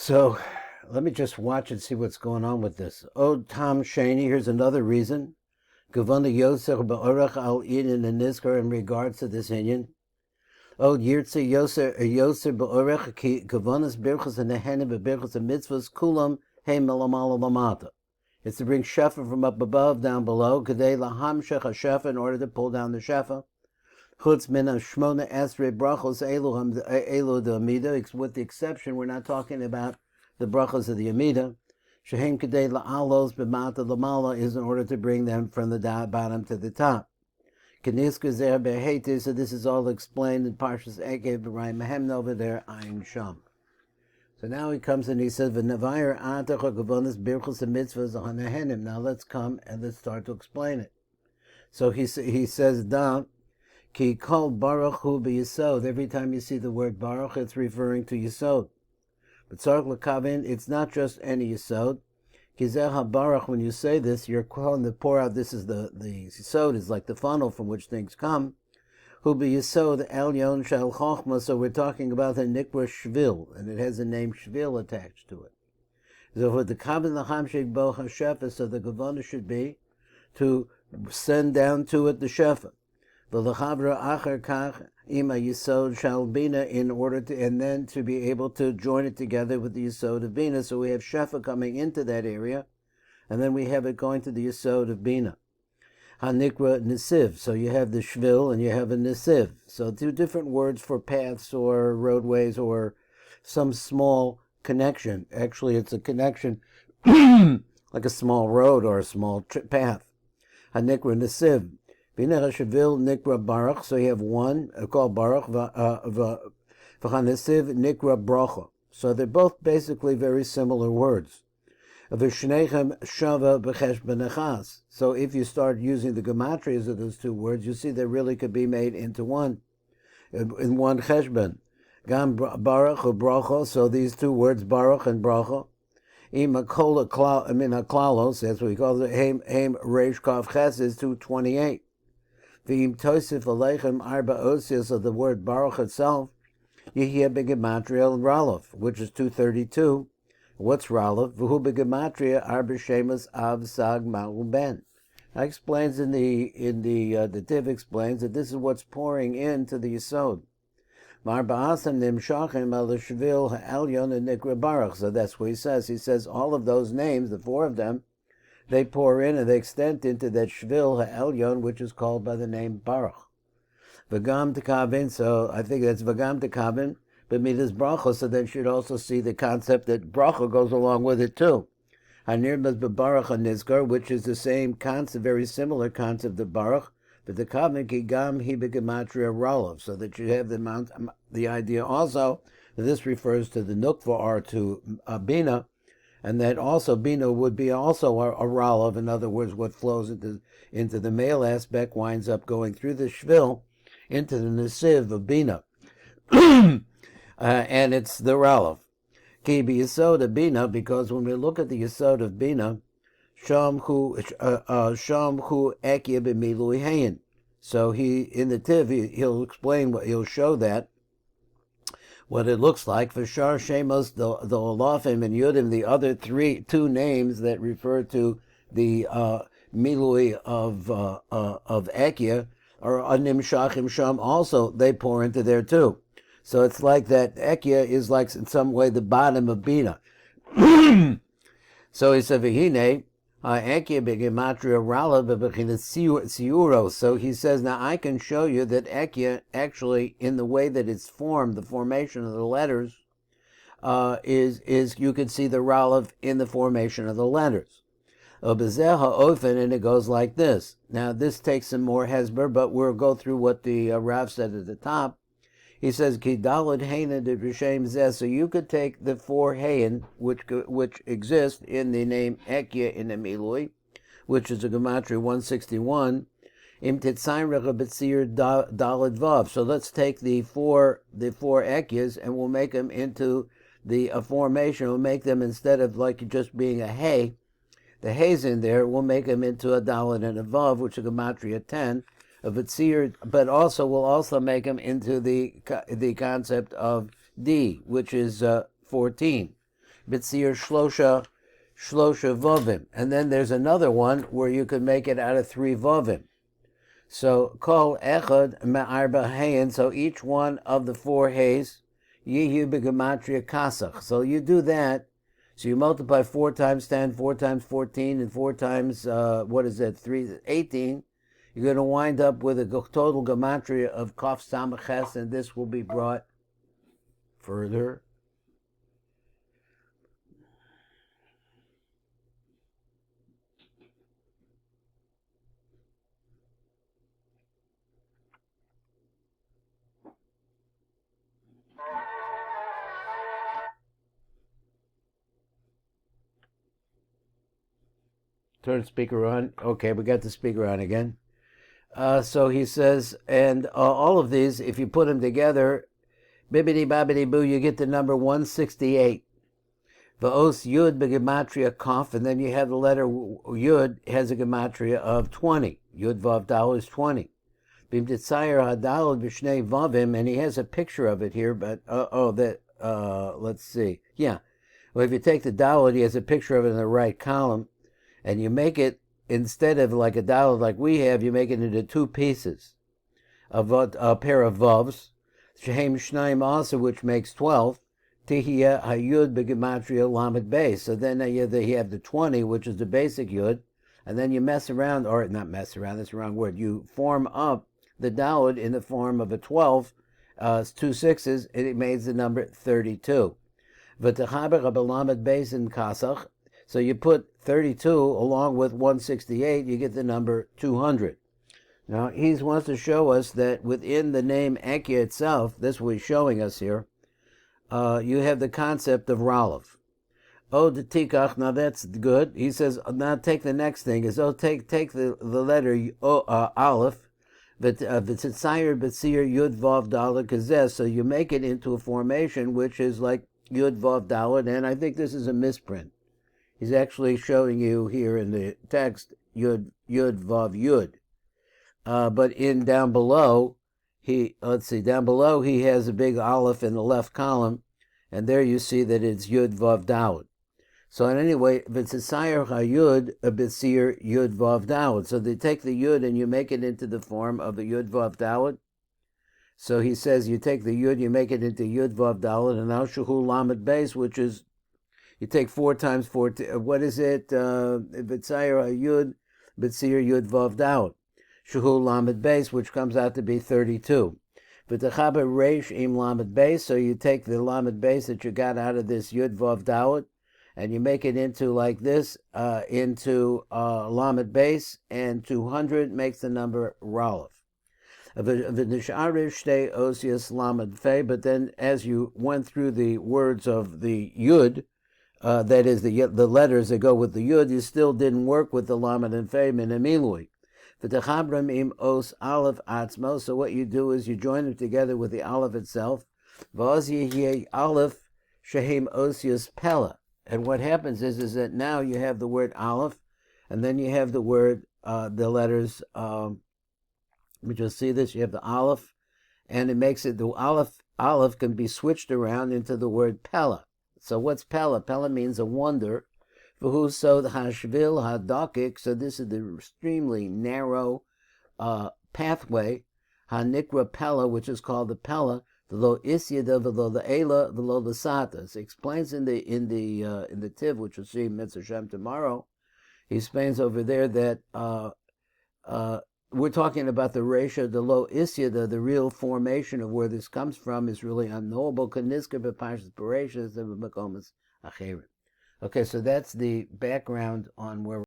So let me just watch and see what's going on with this. Oh, Tom Shaney, here's another reason. Gavana Yosef Ba'orach al Inin and Nizkar in regards to this Inyan. Oh, Yirtze Yosef Ba'orach ki Gavanas Birchas and Nehenin B'Birchas and Mitzvos Kulam Hey Melamala Lamata. It's to bring Shefa from up above down below. Kadei Laham Shech HaShefa in order to pull down the Shefa. Chutz min Shmona Esrei Brachos Elu the Amida, with the exception, we're not talking about the brachos of the Amida. Shehem Kadei La'alos B'mata Lamala is in order to bring them from the bottom to the top. Keniska Zer Beheti, so this is all explained in Parshas Akyah B'Rayim Mehem over there, Ayin Sham. So now he comes and he says, V'navayir Atach HaGavonis Birchos HaMitzvahs HaNehenim. Now let's come and let's start to explain it. So he says, Da, Ki Kol Baruch Hu B'Yisod. Every time you see the word Baruch, it's referring to Yisod. But Tzarech L'Kavin, it's not just any Yisod. Ki Zeh HaBaruch, when you say this, you're calling to pour out, this is the Yisod, is like the funnel from which things come. Hu B'Yisod Elyon Shel Chochma, so we're talking about the Nikra Shvil, and it has the name Shvil attached to it. So for the Kavin L'Cham Shek Bo HaShefa, so the Gavana should be to send down to it the Shefa. V'lechavra achar kach ima yisod shal bina, in order to, and then to be able to join it together with the yisod of bina. So we have shefa coming into that area, and then we have it going to the yisod of bina. Hanikra nesiv. So you have the shvil and you have a nesiv. So two different words for paths or roadways or some small connection. Actually, it's a connection like a small road or a small path. Hanikra nesiv. Bina Shvil Nikra Baruch, so you have one called Baruch, V'chanesiv Nikra Brachot. So they're both basically very similar words. V'shnechem Shava B'cheshben Echas. So if you start using the gematrias of those two words, you see they really could be made into one, in one cheshben. Gam Baruch or Brachot, so these two words, Baruch and Brachot. Ima Kola Klalos, that's what we call it, Heim Reish Kav Ches is 228. V'im Tosif Aleichem Arba Osios, of the word Baruch itself, Yehia Begematria Ralav, which is 232. What's Ralav? V'hu Begematria Arba Shemas Av Sag Ma'u Ben. That explains the Tiv explains that this is what's pouring into the Yisod. Marba'asam Nimshachim Al Shvil Ha'elyon and Nikra Baruch. So that's what he says. He says all of those names, the four of them, they pour in and they extend into that Shvil HaElyon, which is called by the name Baruch. V'gam Tekavin, so I think that's V'gam Tekavin, but Midas Brachot, so then you should also see the concept that Brachot goes along with it too. Hanirmas B'Baruch HaNizkar, which is the same concept, very similar concept of Baruch, but the Kavin Ki Gam Hi B'Gematria Ralav, so that you have the idea also that this refers to the Nukva or to Bina, and that also Bina would be also a Ralav. In other words, what flows into the male aspect winds up going through the Shvil into the Nesiv of Bina. And it's the Ralav. Ki B'Yisod of Bina, because when we look at the Yisod of Bina, Sham Hu Akyah B'Milui Heyin. So in the Tiv, he'll explain he'll show that, what it looks like. For Shar Shemos, the Olafim and Yudim, the other two names that refer to the Milui of Akyah, or Anim Shachim Sham, also they pour into there too. So it's like that Akyah is like in some way the bottom of Bina. So he said, V'hine, Akyah B'Gematria Ralav B'Bechina. So he says, now I can show you that Akyah actually, in the way that it's formed, the formation of the letters, is you can see the Ralav in the formation of the letters. Obezeha Ofen, and it goes like this. Now this takes some more hesber, but we'll go through what the Rav said at the top. He says, Ki Daled Heyin de Rishem Zeh. So you could take the four Heyin, which exist in the name Akyah in the Milui, which is a Gematria 161, Im Tetzayin Recha B'Tzir Daled Vav. So let's take the four Akyahs and we'll make them into the formation. We'll make them, instead of like just being a Hey, the Hay's in there, we'll make them into a Daled and a Vav, which is a Gematria 10. Of a tzir, but also we'll also make them into the concept of D, which is 14. B'tzir Shlosha Vovim. And then there's another one where you could make it out of 3 Vovim. So Kol Echad Me'arba Heyin, so each one of the 4 Hays, Yihu B'gematria Kasach. So you do that, so you multiply 4 times 10, 4 times 14, and 4 times, 18. You're going to wind up with a total gematria of Kaf Samach, and this will be brought further. Turn speaker on. Okay, we got the speaker on again. So he says, and all of these, if you put them together, bibbidi babbidi boo, you get the number 168. Va'os yud begematria kaf, and then you have the letter yud has a gematria of 20. Yud vav dal is 20. Bim titzayer hadal b'shnei vavim, and he has a picture of it here, but let's see. Yeah, well, if you take the daled, he has a picture of it in the right column, and you make it, instead of like a daled like we have, you make it into 2 pieces, a pair of vavs, shehem shnaim also, which makes 12. Tihya hayud begematria lamed beis. So then you have the 20, which is the basic yud, and then you mess around, or not mess around, that's the wrong word. You form up the daled in the form of a 12, 2 sixes, and it makes the number 32. V'techaber lamed beis in kasach. So you put 32 along with 168, you get the number 200. Now he wants to show us that within the name Akyah itself, this was showing us here, you have the concept of Ralav. Oh, the tikach, now that's good. He says, now take the next thing, is take the letter Aleph, v'titzayer b'tzir yud vav daled kazeh, so you make it into a formation which is like yud vav daled, and I think this is a misprint. He's actually showing you here in the text yud vav yud. But down below, he has a big aleph in the left column, and there you see that it's yud vav daled. So anyway, v'tzisayer hayud b'tzir yud vav daled. So they take the yud and you make it into the form of the yud vav daled. So he says you take the yud, you make it into yud vav daled, and now shuhu lamed beis, which is you take 4 times 4. What is it? V'tzisayer hayud b'tzir yud vav daled. Shuhu lamed beis, which comes out to be 32. V'techaber reish im lamed beis, so you take the lamed beis that you got out of this yud vav daled, and you make it into like this, into lamed beis, and 200 makes the number Ralav. V'nisharish shtei osius lamed fei, but then as you went through the words of the yud, that is the letters that go with the yud, you still didn't work with the lamed and fei min amilui. Im os aleph atzmo. So what you do is you join them together with the aleph itself. V'oz yehiye aleph shehem osius pella. And what happens is that now you have the word aleph, and then you have the word, the letters. We just see this. You have the aleph, and it makes it the aleph can be switched around into the word pella. So what's pella? Pella means a wonder. So the hashvil hadakik, so this is the extremely narrow pathway, hanikra pella, which is called the pella, the lo isyada, the lo the ela, the lo the sata. So he explains in the tiv, which we'll see Mitzvot Shem tomorrow. He explains over there that we're talking about the ratio, the lo isyada, the real formation of where this comes from is really unknowable. Kaniska b'parshas parashas and b'makomas acherim. Okay, so that's the background on where